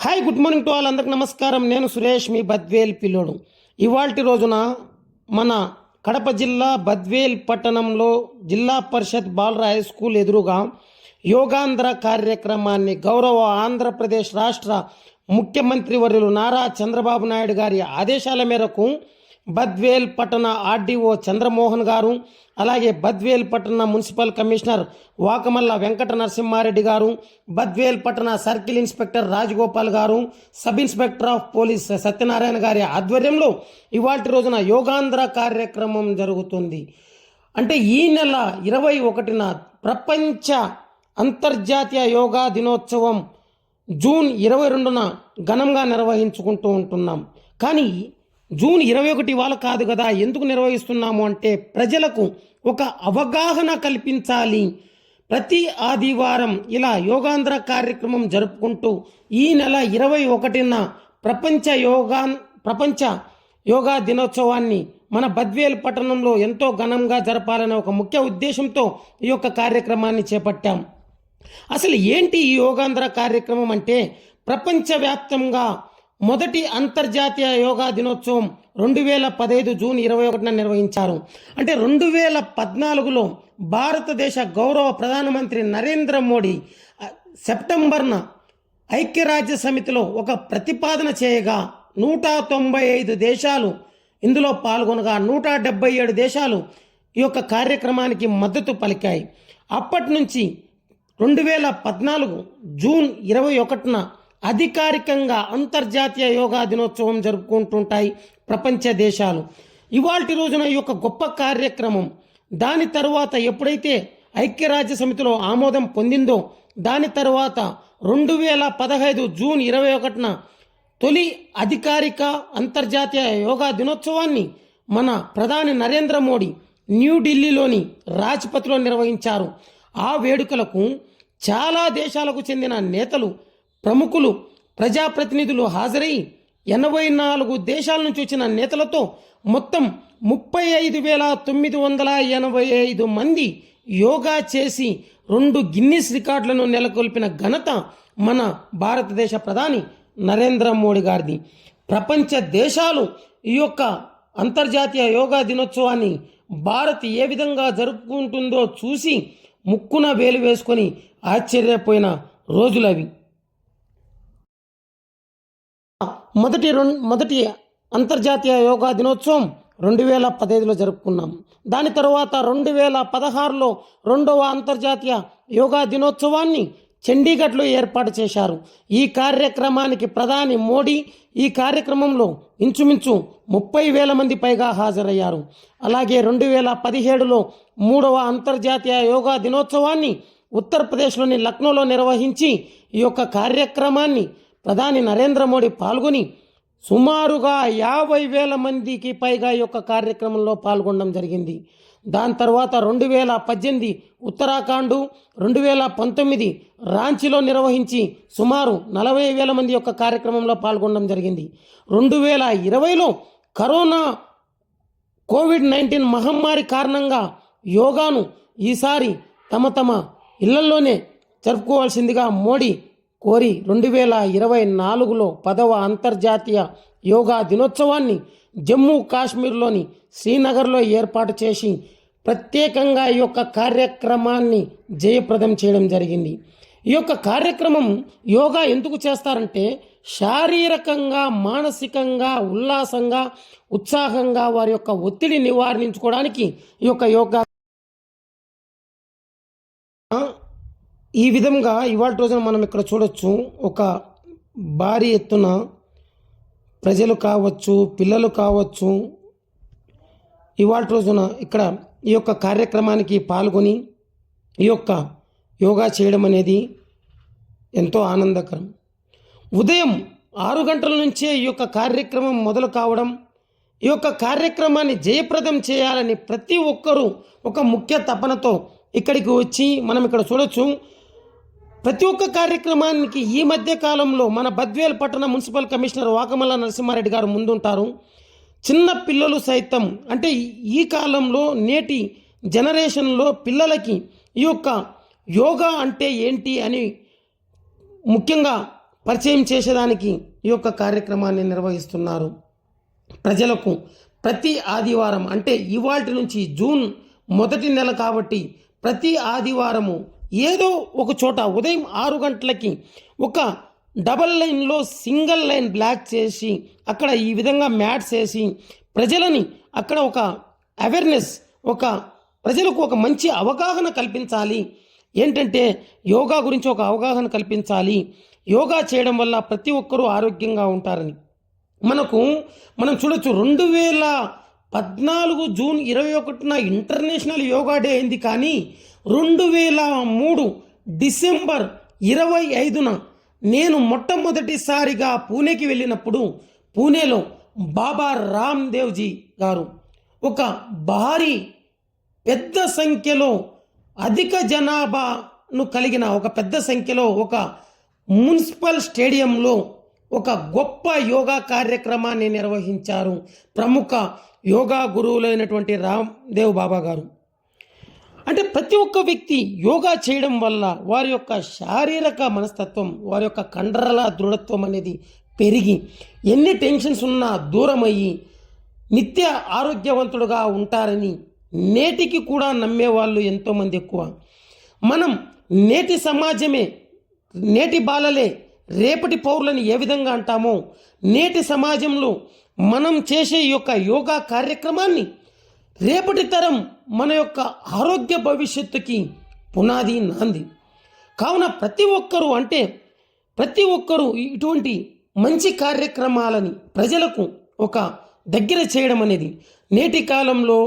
Hi good morning to all. అందరికి నమస్కారం. నేను సురేష్, మీ బద్వేల్ పిల్లోడు. ఇవాల్టి రోజున మన కడప జిల్లా బద్వేల్ పట్టణంలో జిల్లా పరిషత్ బాలర హై స్కూల్ ఎదురుగా యోగాంధ్ర కార్యక్రమాన్ని గౌరవ ఆంధ్రప్రదేశ్ రాష్ట్ర ముఖ్యమంత్రి వర్యులు నారా చంద్రబాబు నాయుడు గారి ఆదేశాల మేరకు బద్వేల్ పట్టణ ఆర్డీఓ చంద్రమోహన్ గారు, అలాగే బద్వేల్ పట్టణ మున్సిపల్ కమిషనర్ వాకమల్ల వెంకట నరసింహారెడ్డి గారు, బద్వేల్ పట్టణ సర్కిల్ ఇన్స్పెక్టర్ రాజగోపాల్ గారు, sub inspector of police Satyanarayana గారి ఆధ్వర్యంలో ఇవాల్టి రోజున యోగాంధ్ర కార్యక్రమం జరుగుతుంది. అంటే ఈ నెల 21న ప్రపంచ అంతర్జాతీయ యోగా దినోత్సవం జూన్ 22న ఘనంగా నిర్వహించుకుంటూ ఉంటున్నాం. కానీ జూన్ 21 ఇవాళ కాదు కదా, ఎందుకు నిర్వహిస్తున్నాము అంటే ప్రజలకు ఒక అవగాహన కల్పించాలి. ప్రతి ఆదివారం ఇలా యోగాంధ్ర కార్యక్రమం జరుపుకుంటూ ఈ నెల 21న ప్రపంచ యోగా దినోత్సవాన్ని మన బద్వేల్ పట్టణంలో ఎంతో ఘనంగా జరపాలనే ఒక ముఖ్య ఉద్దేశంతో ఈ యొక్క కార్యక్రమాన్ని చేపట్టాం. అసలు ఏంటి ఈ యోగాంధ్ర కార్యక్రమం అంటే, ప్రపంచవ్యాప్తంగా మొదటి అంతర్జాతీయ యోగా దినోత్సవం 2015 జూన్ 21న నిర్వహించారు. అంటే 2014లో భారతదేశ గౌరవ ప్రధానమంత్రి నరేంద్ర మోడీ సెప్టెంబర్న ఐక్యరాజ్య సమితిలో ఒక ప్రతిపాదన చేయగా 195 దేశాలు ఇందులో పాల్గొనగా 177 దేశాలు ఈ యొక్క కార్యక్రమానికి మద్దతు పలికాయి. అప్పటి నుంచి 2014 జూన్ 21న అధికారికంగా అంతర్జాతీయ యోగా దినోత్సవం జరుపుకుంటుంటాయి ప్రపంచ దేశాలు. ఇవాల్టి రోజున ఈ యొక్క గొప్ప కార్యక్రమం దాని తరువాత ఎప్పుడైతే ఐక్యరాజ్య సమితిలో ఆమోదం పొందిందో, దాని తరువాత 2015 జూన్ 21న తొలి అధికారిక అంతర్జాతీయ యోగా దినోత్సవాన్ని మన ప్రధాని నరేంద్ర మోడీ న్యూఢిల్లీలోని రాజ్పథ్లో నిర్వహించారు. ఆ వేడుకలకు చాలా దేశాలకు చెందిన నేతలు, ప్రముఖులు, ప్రజాప్రతినిధులు హాజరై 84 దేశాల నుంచి వచ్చిన నేతలతో మొత్తం 35,985 మంది యోగా చేసి 2 గిన్నిస్ రికార్డులను నెలకొల్పిన ఘనత మన భారతదేశ ప్రధాని నరేంద్ర మోడీ గారిది. ప్రపంచ దేశాలు ఈ యొక్క అంతర్జాతీయ యోగా దినోత్సవాన్ని భారత్ ఏ విధంగా జరుపుకుంటుందో చూసి ముక్కున వేలు వేసుకొని ఆశ్చర్యపోయిన రోజులవి. మొదటి అంతర్జాతీయ యోగా దినోత్సవం 2015లో జరుపుకున్నాం. దాని తర్వాత 2016లో రెండవ అంతర్జాతీయ యోగా దినోత్సవాన్ని చండీగఢ్లో ఏర్పాటు చేశారు. ఈ కార్యక్రమానికి ప్రధాని మోడీ ఈ కార్యక్రమంలో ఇంచుమించు 30,000 మంది పైగా హాజరయ్యారు. అలాగే 2017లో 3వ అంతర్జాతీయ యోగా దినోత్సవాన్ని ఉత్తరప్రదేశ్లోని లక్నోలో నిర్వహించి ఈ యొక్క కార్యక్రమాన్ని ప్రధాని నరేంద్ర మోడీ పాల్గొని సుమారుగా 50,000 మందికి పైగా ఈ యొక్క కార్యక్రమంలో పాల్గొనడం జరిగింది. దాని తర్వాత 2018 ఉత్తరాఖండ్, 2019 రాంచీలో నిర్వహించి సుమారు 40,000 మంది యొక్క కార్యక్రమంలో పాల్గొనడం జరిగింది. 2020లో కరోనా కోవిడ్-19 మహమ్మారి కారణంగా యోగాను ఈసారి తమ ఇళ్లలోనే జరుపుకోవాల్సిందిగా మోడీ కోరి 2024లో 10వ అంతర్జాతీయ యోగా దినోత్సవాన్ని జమ్మూ కాశ్మీర్లోని శ్రీనగర్లో ఏర్పాటు చేసి ప్రత్యేకంగా ఈ యొక్క కార్యక్రమాన్ని జయప్రదం చేయడం జరిగింది. ఈ యొక్క కార్యక్రమం యోగా ఎందుకు చేస్తారంటే, శారీరకంగా, మానసికంగా, ఉల్లాసంగా, ఉత్సాహంగా వారి యొక్క ఒత్తిడి నివారించుకోవడానికి ఈ యొక్క యోగా ఈ విధంగా ఇవాళ రోజున మనం ఇక్కడ చూడొచ్చు. ఒక భారీ ఎత్తున ప్రజలు కావచ్చు, పిల్లలు కావచ్చు, ఇవాళ రోజున ఇక్కడ ఈ యొక్క కార్యక్రమానికి పాల్గొని ఈ యొక్క యోగా చేయడం అనేది ఎంతో ఆనందకరం. ఉదయం 6 గంటల నుంచే ఈ యొక్క కార్యక్రమం మొదలు కావడం, ఈ యొక్క కార్యక్రమాన్ని జయప్రదం చేయాలని ప్రతి ఒక్కరూ ఒక ముఖ్య తపనతో ఇక్కడికి వచ్చి మనం ఇక్కడ చూడొచ్చు. ప్రతి ఒక్క కార్యక్రమానికి ఈ మధ్య కాలంలో మన బద్వేల్ పట్టణ మున్సిపల్ కమిషనర్ వాకమల్ల నరసింహారెడ్డి గారు ముందుంటారు. చిన్న పిల్లలు సైతం, అంటే ఈ కాలంలో నేటి జనరేషన్లో పిల్లలకి ఈ యొక్క యోగా అంటే ఏంటి అని ముఖ్యంగా పరిచయం చేసేదానికి ఈ యొక్క కార్యక్రమాన్ని నిర్వహిస్తున్నారు. ప్రజలకు ప్రతి ఆదివారం అంటే ఇవాల్టి నుంచి జూన్ మొదటి నెల కాబట్టి ప్రతి ఆదివారము ఏదో ఒక చోట ఉదయం 6 గంటలకి ఒక డబల్ లైన్లో సింగిల్ లైన్ బ్లాక్ చేసి అక్కడ ఈ విధంగా మ్యాట్స్ వేసి ప్రజలని అక్కడ ఒక అవేర్నెస్, ఒక ప్రజలకు ఒక మంచి అవగాహన కల్పించాలి. ఏంటంటే యోగా గురించి ఒక అవగాహన కల్పించాలి. యోగా చేయడం వల్ల ప్రతి ఒక్కరూ ఆరోగ్యంగా ఉంటారని. మనం చూడొచ్చు 2014 జూన్ 21న ఇంటర్నేషనల్ యోగా డే అయింది. కానీ 2003 డిసెంబర్ 25న నేను మొట్టమొదటిసారిగా పూణేకి వెళ్ళినప్పుడు పూణేలో బాబా రామ్దేవ్జీ గారు ఒక భారీ పెద్ద సంఖ్యలో అధిక జనాభాను కలిగిన ఒక పెద్ద సంఖ్యలో ఒక మున్సిపల్ స్టేడియంలో ఒక గొప్ప యోగా కార్యక్రమాన్ని నిర్వహించారు ప్రముఖ యోగా గురువులైనటువంటి రామ్దేవ్ బాబా గారు. అంటే ప్రతి ఒక్క వ్యక్తి యోగా చేయడం వల్ల వారి యొక్క శారీరక మనస్తత్వం, వారి యొక్క కండరాల దృఢత్వం అనేది పెరిగి ఎన్ని టెన్షన్స్ ఉన్నా దూరమయ్యి నిత్య ఆరోగ్యవంతుడుగా ఉంటారని నేటికి కూడా నమ్మేవాళ్ళు ఎంతోమంది ఎక్కువ. మనం నేటి సమాజమే, నేటి బాలలే రేపటి పౌరులని ఏ విధంగా అంటామో నేటి సమాజంలో మనం చేసే ఈ యొక్క యోగా కార్యక్రమాన్ని రేపటి తరం మన యొక్క ఆరోగ్య భవిష్యత్తుకి పునాది నాంది. కావున ప్రతి ఒక్కరూ ఇటువంటి మంచి కార్యక్రమాలని ప్రజలకు ఒక దగ్గర చేయడం అనేది నేటి కాలంలో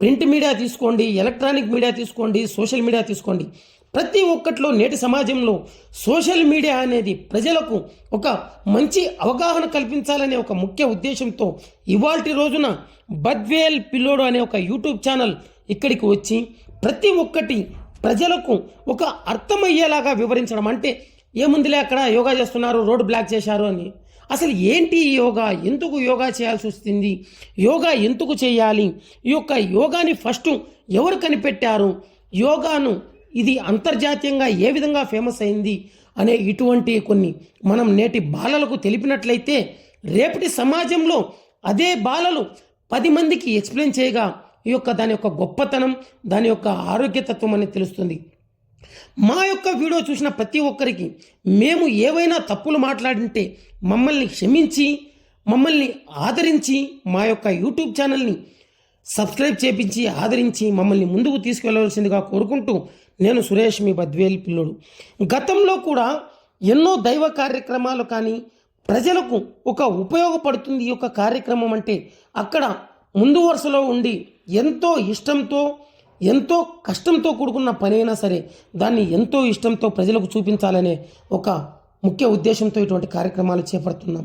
ప్రింట్ మీడియా తీసుకోండి, ఎలక్ట్రానిక్ మీడియా తీసుకోండి, సోషల్ మీడియా తీసుకోండి, ప్రతి ఒక్కట్లో నేటి సమాజంలో సోషల్ మీడియా అనేది ప్రజలకు ఒక మంచి అవగాహన కల్పించాలనే ఒక ముఖ్య ఉద్దేశంతో ఇవాల్టి రోజున బద్వేల్ పిల్లోడు అనే ఒక యూట్యూబ్ ఛానల్ ఇక్కడికి వచ్చి ప్రతి ఒక్కటి ప్రజలకు ఒక అర్థమయ్యేలాగా వివరించడం. అంటే ఏముందిలే అక్కడ యోగా చేస్తున్నారు, రోడ్ బ్లాక్ చేశారు అని. అసలు ఏంటి ఈ యోగా, ఎందుకు యోగా చేయాల్సి వస్తుంది, యోగా ఎందుకు చేయాలి, ఈ యొక్క యోగాని ఫస్ట్ ఎవరు కనిపెట్టారు, యోగాను ఇది అంతర్జాతీయంగా ఏ విధంగా ఫేమస్ అయింది అనే ఇటువంటి కొన్ని మనం నేటి బాలలకు తెలిపినట్లయితే రేపటి సమాజంలో అదే బాలలు 10 మందికి ఎక్స్ప్లెయిన్ చేయగా ఈ యొక్క దాని యొక్క గొప్పతనం, దాని యొక్క ఆరోగ్యతత్వం అనేది తెలుస్తుంది. మా యొక్క వీడియో చూసిన ప్రతి ఒక్కరికి మేము ఏవైనా తప్పులు మాట్లాడింటే మమ్మల్ని క్షమించి, మమ్మల్ని ఆదరించి మా యొక్క యూట్యూబ్ ఛానల్ని సబ్స్క్రైబ్ చేపించి ఆదరించి మమ్మల్ని ముందుకు తీసుకెళ్లవలసిందిగా కోరుకుంటూ నేను సురేష్, మీ బద్వేల్ పిల్లోడు. గతంలో కూడా ఎన్నో దైవ కార్యక్రమాలు కానీ ప్రజలకు ఒక ఉపయోగపడుతుంది ఈ యొక్క కార్యక్రమం అంటే అక్కడ ముందు వరుసలో ఉండి ఎంతో ఇష్టంతో, ఎంతో కష్టంతో కూడుకున్న పని అయినా సరే దాన్ని ఎంతో ఇష్టంతో ప్రజలకు చూపించాలనే ఒక ముఖ్య ఉద్దేశంతో ఇటువంటి కార్యక్రమాలు చేపడుతున్నాం.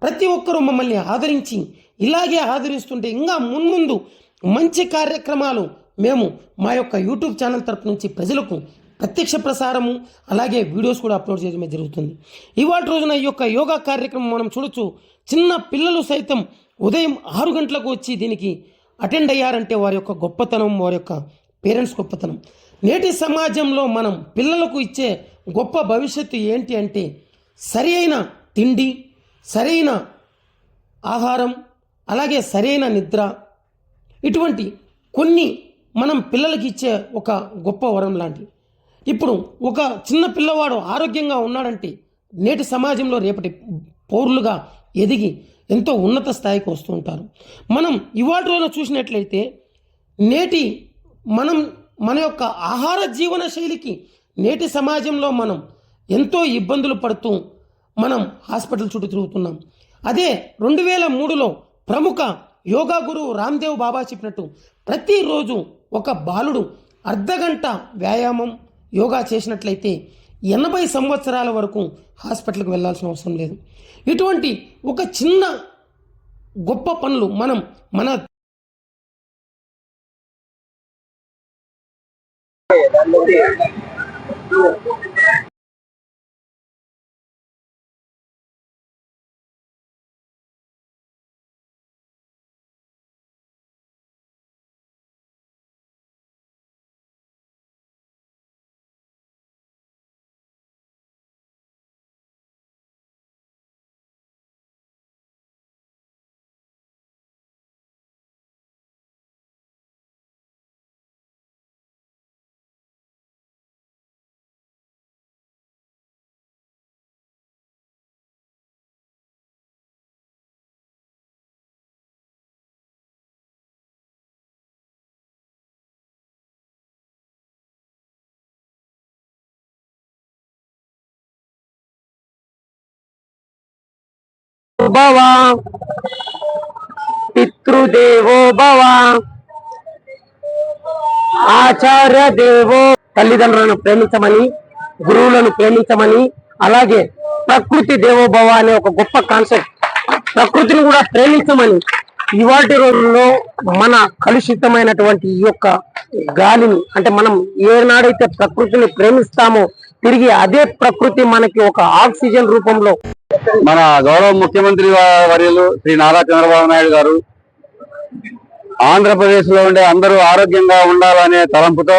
ప్రతి ఒక్కరూ మమ్మల్ని ఆదరించి ఇలాగే ఆదరిస్తుంటే ఇంకా మున్ముందు మంచి కార్యక్రమాలు మేము మా యొక్క యూట్యూబ్ ఛానల్ తరపు నుంచి ప్రజలకు ప్రత్యక్ష ప్రసారము అలాగే వీడియోస్ కూడా అప్లోడ్ చేయడమే జరుగుతుంది. ఇవాళ రోజున ఈ యొక్క యోగా కార్యక్రమం మనం చూడొచ్చు. చిన్న పిల్లలు సైతం ఉదయం 6 గంటలకు వచ్చి దీనికి అటెండ్ అయ్యారంటే వారి యొక్క గొప్పతనం, వారి యొక్క పేరెంట్స్ గొప్పతనం. నేటి సమాజంలో మనం పిల్లలకు ఇచ్చే గొప్ప భవిష్యత్తు ఏంటి అంటే సరి అయిన తిండి, సరైన ఆహారం, అలాగే సరైన నిద్ర, ఇటువంటి కొన్ని మనం పిల్లలకి ఇచ్చే ఒక గొప్ప వరం లాంటి. ఇప్పుడు ఒక చిన్న పిల్లవాడు ఆరోగ్యంగా ఉన్నాడంటే నేటి సమాజంలో రేపటి పౌరులుగా ఎదిగి ఎంతో ఉన్నత స్థాయికి వస్తూ ఉంటారు. మనం ఇవాళ రోజున చూసినట్లయితే నేటి మన యొక్క ఆహార జీవన శైలికి నేటి సమాజంలో మనం ఎంతో ఇబ్బందులు పడుతూ మనం హాస్పిటల్ చుట్టూ తిరుగుతున్నాం. అదే 2003లో ప్రముఖ యోగా గురువు రామ్దేవ్ బాబా చెప్పినట్టు ప్రతిరోజు ఒక బాలుడు అర్ధగంట వ్యాయామం యోగా చేసినట్లయితే 80 సంవత్సరాల వరకు హాస్పిటల్కి వెళ్ళాల్సిన అవసరం లేదు. ఇటువంటి ఒక చిన్న గొప్ప పనులు మన భవ, పితృదేవో భవ, ఆచార్య దేవో. తల్లిదండ్రులను ప్రేమించమని, గురువులను ప్రేమించమని, అలాగే ప్రకృతి దేవోభవ అనే ఒక గొప్ప కాన్సెప్ట్, ప్రకృతిని కూడా ప్రేమించమని ఇవాటి రోజుల్లో మన కలుషితమైనటువంటి ఈ యొక్క గాలిని, అంటే మనం ఏనాడైతే ప్రకృతిని ప్రేమిస్తామో తిరిగి అదే ప్రకృతి మనకి ఒక ఆక్సిజన్ రూపంలో. మన గౌరవ ముఖ్యమంత్రి వర్యులు శ్రీ నారా చంద్రబాబు నాయుడు గారు ఆంధ్రప్రదేశ్ లో ఉండే అందరూ ఆరోగ్యంగా ఉండాలనే తలంపుతో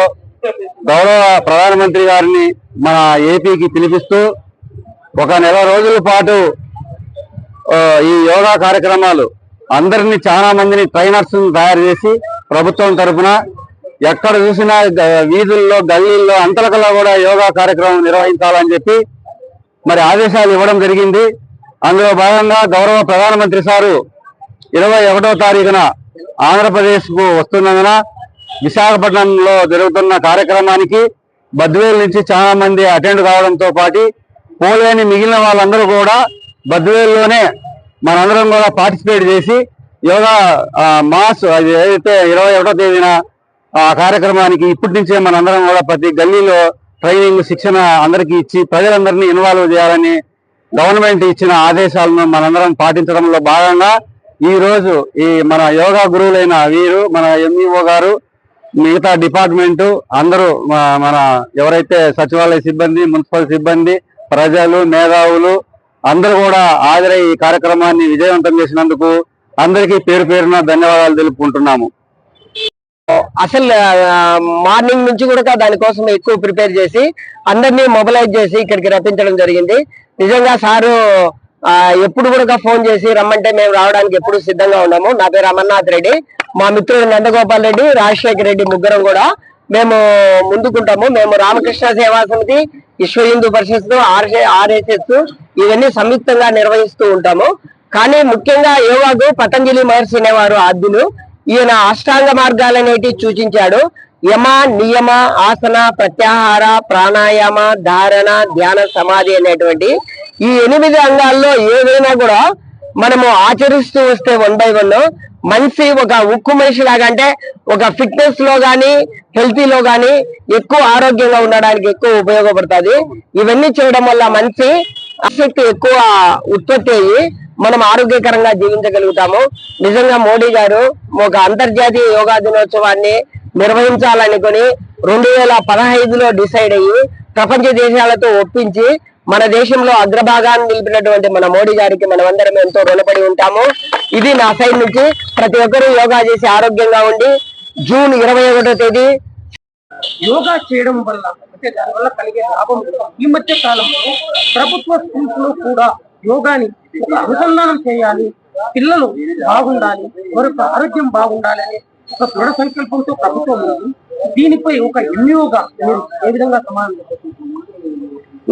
గౌరవ ప్రధానమంత్రి గారిని మన ఏపీకి పిలిపిస్తూ ఒక నెల రోజుల పాటు ఈ యోగా కార్యక్రమాలు అందరినీ చాలా మందిని ట్రైనర్స్ తయారు చేసి ప్రభుత్వం తరఫున ఎక్కడ చూసినా వీధుల్లో గల్లీల్లో అంతలకల్లా కూడా యోగా కార్యక్రమం నిర్వహించాలని చెప్పి మరి ఆదేశాలు ఇవ్వడం జరిగింది. అందులో భాగంగా గౌరవ ప్రధానమంత్రి సారు 21వ తారీఖున ఆంధ్రప్రదేశ్ కు వస్తున్నందున విశాఖపట్నంలో జరుగుతున్న కార్యక్రమానికి బద్వేల్ నుంచి చాలా మంది అటెండ్ కావడంతో పాటు పోలేని మిగిలిన వాళ్ళందరూ కూడా బద్వేల్లోనే మనందరం కూడా పార్టిసిపేట్ చేసి యోగా మాస్ అది ఏదైతే 21వ తేదీన ఆ కార్యక్రమానికి ఇప్పటి నుంచే మనందరం కూడా ప్రతి గల్లీలో ట్రైనింగ్ శిక్షణ అందరికీ ఇచ్చి ప్రజలందరినీ ఇన్వాల్వ్ చేయాలని గవర్నమెంట్ ఇచ్చిన ఆదేశాలను మనందరం పాటించడంలో భాగంగా ఈ రోజు ఈ మన యోగా గురువులైన వీరు, మన ఎంఈఓ గారు, మిగతా డిపార్ట్మెంటు అందరూ, మన ఎవరైతే సచివాలయ సిబ్బంది, మున్సిపల్ సిబ్బంది, ప్రజలు, మేధావులు అందరూ కూడా హాజరై ఈ కార్యక్రమాన్ని విజయవంతం చేసినందుకు అందరికీ పేరు పేరున ధన్యవాదాలు తెలుపుకుంటున్నాము. అసలు మార్నింగ్ నుంచి కూడా దానికోసం ఎక్కువ ప్రిపేర్ చేసి అందరినీ మొబిలైజ్ చేసి ఇక్కడికి రప్పించడం జరిగింది. నిజంగా సారు ఎప్పుడు కూడా ఫోన్ చేసి రమ్మంటే మేము రావడానికి ఎప్పుడు సిద్ధంగా ఉన్నాము. నా పేరు అమర్నాథ్ రెడ్డి, మా మిత్రుడు నందగోపాల్ రెడ్డి, రాజశేఖర్ రెడ్డి ముగ్గురం కూడా మేము ముందుకుంటాము. మేము రామకృష్ణ సేవా సమితి, విశ్వ హిందూ పరిషత్, ఆర్ఎస్ఎస్ ఇవన్నీ సంయుక్తంగా నిర్వహిస్తూ ఉంటాము. కానీ ముఖ్యంగా యోగాకు పతంజలి మహర్షి అనేవారు ఆద్యులు. ఈయన అష్టాంగ మార్గాలనేటి సూచించాడు. యమ, నియమ, ఆసన, ప్రత్యాహార, ప్రాణాయామ, ధారణ, ధ్యాన, సమాధి అనేటువంటి ఈ 8 అంగాల్లో ఏదైనా కూడా మనము ఆచరిస్తూ వస్తే 1 by 1 మనిషి ఒక ఉక్కు మనిషి లాగా, అంటే ఒక ఫిట్నెస్ లో గానీ హెల్తీలో గానీ ఎక్కువ ఆరోగ్యంగా ఉండడానికి ఎక్కువ ఉపయోగపడుతుంది. ఇవన్నీ చేయడం వల్ల మనిషి ఆసక్తి ఎక్కువ ఉత్పత్తి అయ్యి మనం ఆరోగ్యకరంగా జీవించగలుగుతాము. నిజంగా మోడీ గారు ఒక అంతర్జాతీయ యోగా దినోత్సవాన్ని నిర్వహించాలనుకుని 2015లో డిసైడ్ అయ్యి ప్రపంచ దేశాలతో ఒప్పించి మన దేశంలో అగ్రభాగాన్ని నిలిపినటువంటి మన మోడీ గారికి మనమందరం ఎంతో రుణపడి ఉంటాము. ఇది నా సైడ్ నుంచి. ప్రతి ఒక్కరూ యోగా చేసి ఆరోగ్యంగా ఉండి జూన్ 21వ తేదీ యోగా చేయడం వల్ల, అంటే దానివల్ల కలిగే లాభం ఈ మధ్య కాలంలో ప్రభుత్వ స్కూల్స్ లో కూడా యోగాని ఒక అనుసంధానం చేయాలి, పిల్లలు బాగుండాలి, వారి ఆరోగ్యం బాగుండాలి అనే ఒక దృఢ సంకల్పంతో ప్రభుత్వం ఉంది. దీనిపై ఒక ఎంఈఓగా మీరు ఏ విధంగా సమాధానం?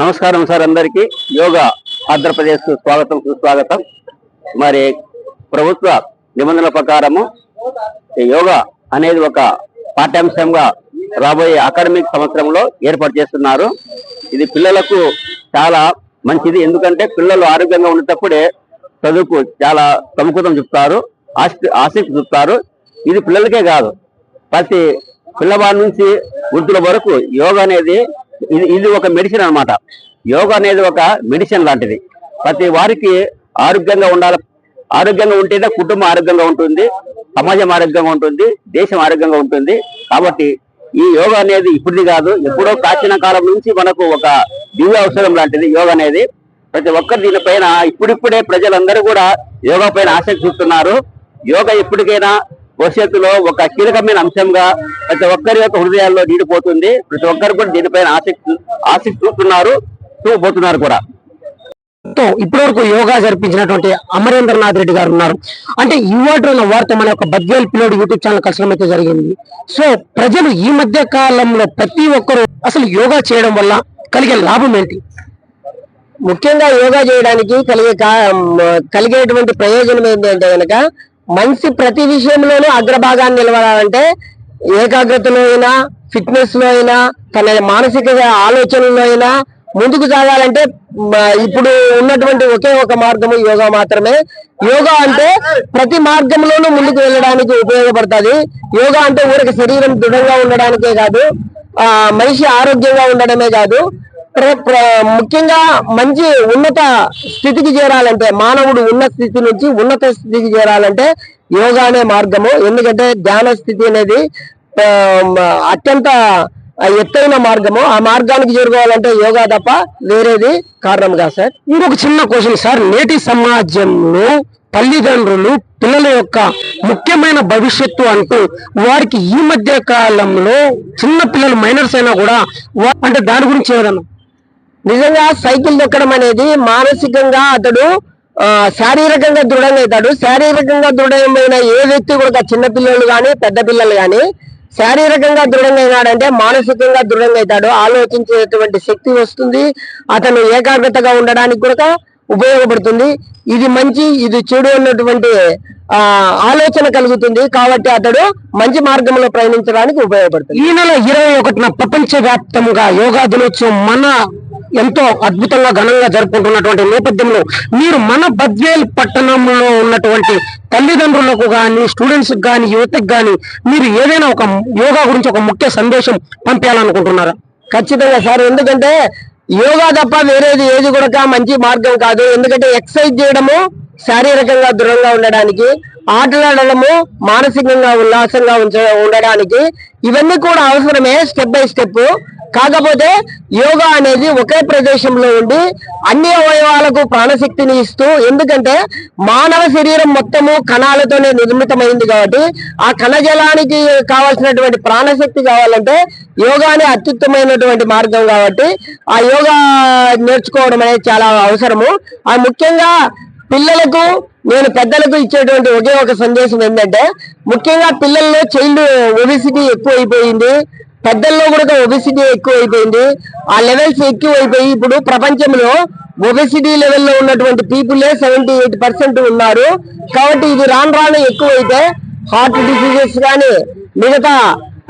నమస్కారం సార్, అందరికీ యోగా ఆంధ్రప్రదేశ్ స్వాగతం, సుస్వాగతం. మరి ప్రభుత్వ నిబంధనల ప్రకారము యోగా అనేది ఒక పాఠ్యాంశంగా రాబోయే అకాడమిక్ సంవత్సరంలో ఏర్పాటు చేస్తున్నారు. ఇది పిల్లలకు చాలా మంచిది. ఎందుకంటే పిల్లలు ఆరోగ్యంగా ఉండేటప్పుడే చదువుకు చాలా ప్రముఖతం చూపుతారు, ఆసక్తి చూపుతారు. ఇది పిల్లలకే కాదు, ప్రతి పిల్లవాడి నుంచి వృద్ధుల వరకు యోగా అనేది ఇది ఒక మెడిసిన్ అన్నమాట. యోగా అనేది ఒక మెడిసిన్ లాంటిది. ప్రతి వారికి ఆరోగ్యంగా ఉండాలి. ఆరోగ్యంగా ఉంటేనే కుటుంబం ఆరోగ్యంగా ఉంటుంది, సమాజం ఆరోగ్యంగా ఉంటుంది, దేశం ఆరోగ్యంగా ఉంటుంది. కాబట్టి ఈ యోగా అనేది ఇప్పుడుది కాదు, ఎప్పుడో ప్రాచీన కాలం నుంచి మనకు ఒక దివ్య ఔషధం లాంటిది యోగా అనేది. ప్రతి ఒక్కరు దీనిపైన ఇప్పుడిప్పుడే ప్రజలందరూ కూడా యోగా పైన ఆసక్తి చూపుతున్నారు. యోగా ఎప్పటికైనా భవిష్యత్తులో ఒక కీలకమైన అంశంగా ప్రతి ఒక్కరి యొక్క హృదయాల్లో నీడిపోతుంది. ప్రతి ఒక్కరు కూడా దీనిపైన ఆసక్తి చూపబోతున్నారు కూడా. ఇప్పటి వరకు యోగా జరిపించినటువంటి అమరేంద్రనాథ్ రెడ్డి గారు ఉన్నారు. అంటే ఇవాటి వారితో మన యొక్క బద్వేల్ పిల్లోడు యూట్యూబ్ ఛానల్ కష్టం అయితే జరిగింది. సో ప్రజలు ఈ మధ్య కాలంలో ప్రతి ఒక్కరు అసలు యోగా చేయడం వల్ల కలిగే లాభం ఏంటి? ముఖ్యంగా యోగా చేయడానికి కలిగేటువంటి ప్రయోజనం ఏంటంటే కనుక మనిషి ప్రతి విషయంలోనూ అగ్రభాగాన్ని నిలబడాలంటే ఏకాగ్రతలో అయినా, ఫిట్నెస్ లో అయినా, తన మానసిక ఆలోచనలో అయినా, ముందుకు సాగాలంటే ఇప్పుడు ఉన్నటువంటి ఒకే ఒక మార్గము యోగా మాత్రమే. యోగా అంటే ప్రతి మార్గంలోనూ ముందుకు వెళ్ళడానికి ఉపయోగపడుతుంది. యోగా అంటే ఊరికి శరీరం దృఢంగా ఉండడానికే కాదు, మనిషి ఆరోగ్యంగా ఉండడమే కాదు, ముఖ్యంగా మంచి ఉన్నత స్థితికి చేరాలంటే, మానవుడు ఉన్న స్థితి నుంచి ఉన్నత స్థితికి చేరాలంటే యోగానే మార్గము. ఎందుకంటే ధ్యాన స్థితి అనేది అత్యంత ఎత్తైన మార్గము. ఆ మార్గానికి చేరుకోవాలంటే యోగా తప్ప వేరేది కారణం కాదు సార్. ఇంకొక చిన్న క్వశ్చన్ సార్, నేటి సమాజంలో తల్లిదండ్రులు పిల్లల యొక్క ముఖ్యమైన భవిష్యత్తు అంటూ వారికి ఈ మధ్య కాలంలో చిన్న పిల్లలు మైనర్స్ అయినా కూడా అంటే దాని గురించి ఏదన్నా? నిజంగా సైకిల్ దొక్కడం అనేది మానసికంగా అతడు శారీరకంగా దృఢంగా అవుతాడు. శారీరకంగా దృఢమైన ఏ వ్యక్తి కూడా, చిన్న పిల్లలు కానీ పెద్ద పిల్లలు కానీ శారీరకంగా దృఢంగా అయినాడంటే మానసికంగా దృఢంగా అవుతాడు. ఆలోచించేటువంటి శక్తి వస్తుంది, అతను ఏకాగ్రతగా ఉండడానికి కూడా ఉపయోగపడుతుంది. ఇది మంచి ఇది చెడు అన్నటువంటి ఆలోచన కలుగుతుంది. కాబట్టి అతడు మంచి మార్గంలో ప్రయాణించడానికి ఉపయోగపడుతుంది. ఈ నెల 21న ప్రపంచ వ్యాప్తంగా యోగా దినోత్సవం మన ఎంతో అద్భుతంగా ఘనంగా జరుపుకుంటున్నటువంటి నేపథ్యంలో మీరు మన బద్వేల్ పట్టణంలో ఉన్నటువంటి తల్లిదండ్రులకు కానీ, స్టూడెంట్స్ కానీ, యువతకు కానీ మీరు ఏదైనా ఒక యోగా గురించి ఒక ముఖ్య సందేశం పంపించాలనుకుంటున్నారా? ఖచ్చితంగా సార్. ఎందుకంటే యోగా తప్ప వేరేది ఏది కూడా మంచి మార్గం కాదు. ఎందుకంటే ఎక్సర్సైజ్ చేయడము శారీరకంగా దృఢంగా ఉండడానికి, ఆటలాడడము మానసికంగా ఉల్లాసంగా ఉండడానికి, ఇవన్నీ కూడా అవసరమే స్టెప్ బై స్టెప్. కాకపోతే యోగా అనేది ఒకే ప్రదేశంలో ఉండి అన్ని అవయవాలకు ప్రాణశక్తిని ఇస్తూ, ఎందుకంటే మానవ శరీరం మొత్తము కణాలతోనే నిర్మితమైంది కాబట్టి ఆ కణజలానికి కావాల్సినటువంటి ప్రాణశక్తి కావాలంటే యోగానే అత్యుత్తమైనటువంటి మార్గం. కాబట్టి ఆ యోగా నేర్చుకోవడం అనేది చాలా అవసరము. ఆ ముఖ్యంగా పిల్లలకు, నేను పెద్దలకు ఇచ్చేటువంటి ఒకే ఒక సందేశం ఏంటంటే, ముఖ్యంగా పిల్లల్లో చైల్డ్ ఒబెసిటీ ఎక్కువ అయిపోయింది, పెద్దల్లో కూడా ఒబెసిటీ ఎక్కువ అయిపోయింది. ఆ లెవెల్స్ ఎక్కువ అయిపోయి ఇప్పుడు ప్రపంచంలో ఒబెసిటీ లెవెల్లో ఉన్నటువంటి పీపులే 78% ఉన్నారు. కాబట్టి ఇది రాను రాను ఎక్కువైతే హార్ట్ డిసీజెస్ కానీ మిగతా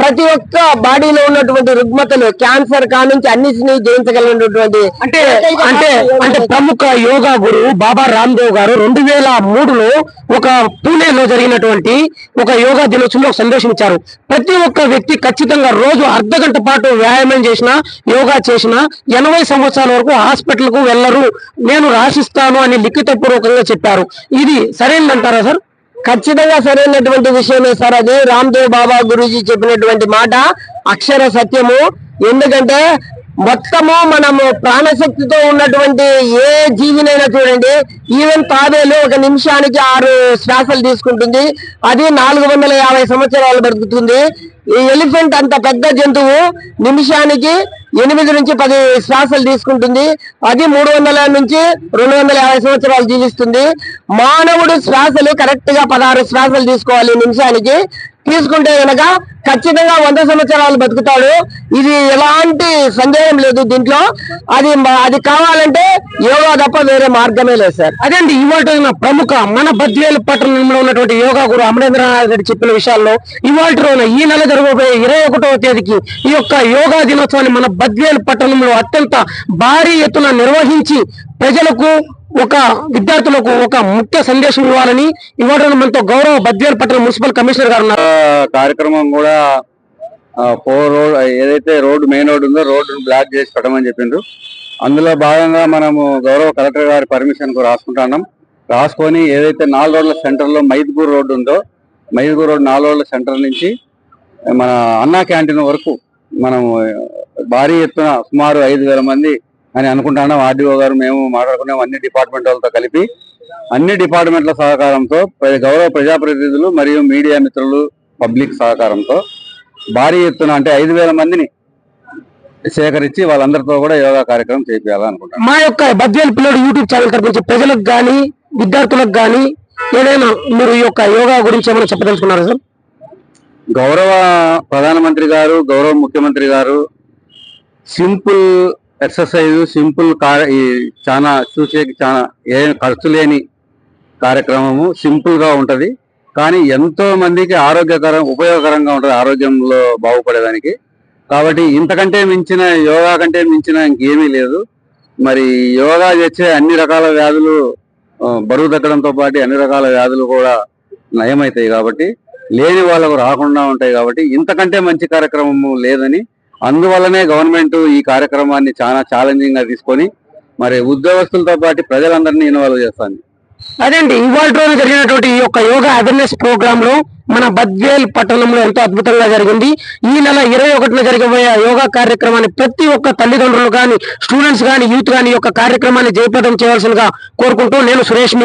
ప్రతి ఒక్క బాడీలో ఉన్నటువంటి రుగ్మతలు, క్యాన్సర్ కానుంచి అన్నిటినీ జయించగలిగినటువంటి అంటే అంటే అంటే ప్రముఖ యోగా గురువు బాబా రామ్దేవ్ గారు 2003లో ఒక పూణేలో జరిగినటువంటి ఒక యోగా దినోత్సవంలో సందేశం ఇచ్చారు. ప్రతి ఒక్క వ్యక్తి ఖచ్చితంగా రోజు అర్ధగంట పాటు వ్యాయామం చేసినా, యోగా చేసినా 80 సంవత్సరాల వరకు హాస్పిటల్ కు వెళ్లరు, నేను రాసిస్తాను అని లిఖితపూర్వకంగా చెప్పారు. ఇది సరైనదంటారా సార్? ఖచ్చితంగా సరైనటువంటి విషయమే సార్. అది రామ్దేవ్ బాబా గురూజీ చెప్పినటువంటి మాట అక్షర సత్యము. ఎందుకంటే మొత్తము మనము ప్రాణశక్తితో ఉన్నటువంటి ఏ జీవినైనా చూడండి, ఈవెన్ తాబేలు ఒక నిమిషానికి 6 శ్వాసలు తీసుకుంటుంది, అది 450 సంవత్సరాలు బతుకుతుంది. ఈ ఎలిఫెంట్ అంత పెద్ద జంతువు నిమిషానికి 8 నుంచి 10 శ్వాసలు తీసుకుంటుంది, అది 300 నుంచి 250 సంవత్సరాలు జీవిస్తుంది. మానవుడు శ్వాసలు కరెక్ట్ గా 16 శ్వాసలు తీసుకోవాలి నిమిషానికి. తీసుకుంటే గనక ఖచ్చితంగా 100 సంవత్సరాలు బతుకుతాడు. ఇది ఎలాంటి సందేహం లేదు దీంట్లో. అది కావాలంటే యోగా తప్ప వేరే మార్గమే లేదు సార్. అదేంటి ఇవాళ ప్రముఖ మన బద్వేలు పట్టణంలో ఉన్నటువంటి యోగా గురు అమరేంద్రనాథ్ రెడ్డి చెప్పిన విషయాల్లో ఇవాళ రోజున ఈ నెల జరగబోయే 21వ తేదీకి ఈ యొక్క యోగా దినోత్సవాన్ని మన బద్వేలు పట్టణంలో అత్యంత భారీ ఎత్తున నిర్వహించి ప్రజలకు, ఒక విద్యార్థులకు ఒక ముఖ్య సందేశం ఇవ్వాలని ఇవాళ మనతో గౌరవ బద్వేలు పట్టణ మున్సిపల్ కమిషనర్ గారు ఉన్నారు. కార్యక్రమం కూడా 4 రోడ్ ఏదైతే మెయిన్ రోడ్ ఉందో రోడ్డును బ్లాక్ చేసి పెట్టమని చెప్పిండ్రు. అందులో భాగంగా మనము గౌరవ కలెక్టర్ గారి పర్మిషన్ కు రాసుకుంటున్నాం. రాసుకొని ఏదైతే 4 రోడ్ల సెంటర్ లో మైద్పూర్ రోడ్డు ఉందో, మైద్పూర్ రోడ్ 4 రోడ్ల సెంటర్ నుంచి మన అన్నా క్యాంటీన్ వరకు మనము భారీ ఎత్తున సుమారు 5,000 మంది అని అనుకుంటున్నాం. ఆర్డీఓ గారు మేము మాట్లాడుకున్నాం. అన్ని డిపార్ట్మెంట్ వాళ్ళతో కలిపి అన్ని డిపార్ట్మెంట్ల సహకారంతో, గౌరవ ప్రజాప్రతినిధులు మరియు మీడియా మిత్రులు, పబ్లిక్ సహకారంతో భారీ ఎత్తున అంటే 5,000 మందిని సేకరించి వాళ్ళందరితో కూడా యోగా కార్యక్రమం చేయాలనుకుంటున్నాం. మా యొక్క బద్వేలు పిల్లడు యూట్యూబ్ ఛానల్ తరఫు ప్రజలకు గానీ విద్యార్థులకు గానీ ఏదైనా మీరు ఈ యొక్క యోగా గురించి ఏమైనా చెప్పదలుచుకున్నారా సార్? గౌరవ ప్రధానమంత్రి గారు, గౌరవ ముఖ్యమంత్రి గారు సింపుల్ ఎక్సర్సైజ్, సింపుల్ చాలా చూసేకి చాలా ఏం ఖర్చు లేని కార్యక్రమము, సింపుల్ గా ఉంటది కానీ ఎంతో మందికి ఉపయోగకరంగా ఉంటది ఆరోగ్యంలో బాగుపడేదానికి. కాబట్టి ఇంతకంటే మించిన యోగా కంటే మించిన ఇంకేమీ లేదు. మరి యోగా చేసే అన్ని రకాల వ్యాధులు బరువు తగ్గడంతో పాటు అన్ని రకాల వ్యాధులు కూడా నయమవుతాయి కాబట్టి, లేని వాళ్ళకు రాకుండా ఉంటాయి కాబట్టి ఇంతకంటే మంచి కార్యక్రమం లేదని, అందువల్లనే గవర్నమెంట్ ఈ కార్యక్రమాన్ని చాలా ఛాలెంజింగ్ గా తీసుకొని మరి ఉద్యోగస్తులతో పాటు ప్రజలందరినీ ఇన్వాల్వ్ చేస్తాను. అదేంటి ఇవాళ రోజు జరిగినటువంటి ఈ యొక్క యోగా అవేర్నెస్ ప్రోగ్రామ్ లో మన బద్వేల్ పట్టణంలో ఎంతో అద్భుతంగా జరిగింది. ఈ నెల 21న జరగబోయే యోగా కార్యక్రమాన్ని ప్రతి ఒక్క తల్లిదండ్రులు కానీ, స్టూడెంట్స్ కానీ, యూత్ కానీ ఈ యొక్క కార్యక్రమాన్ని జయప్రదం చేయవలసిందిగా కోరుకుంటూ నేను సురేష్.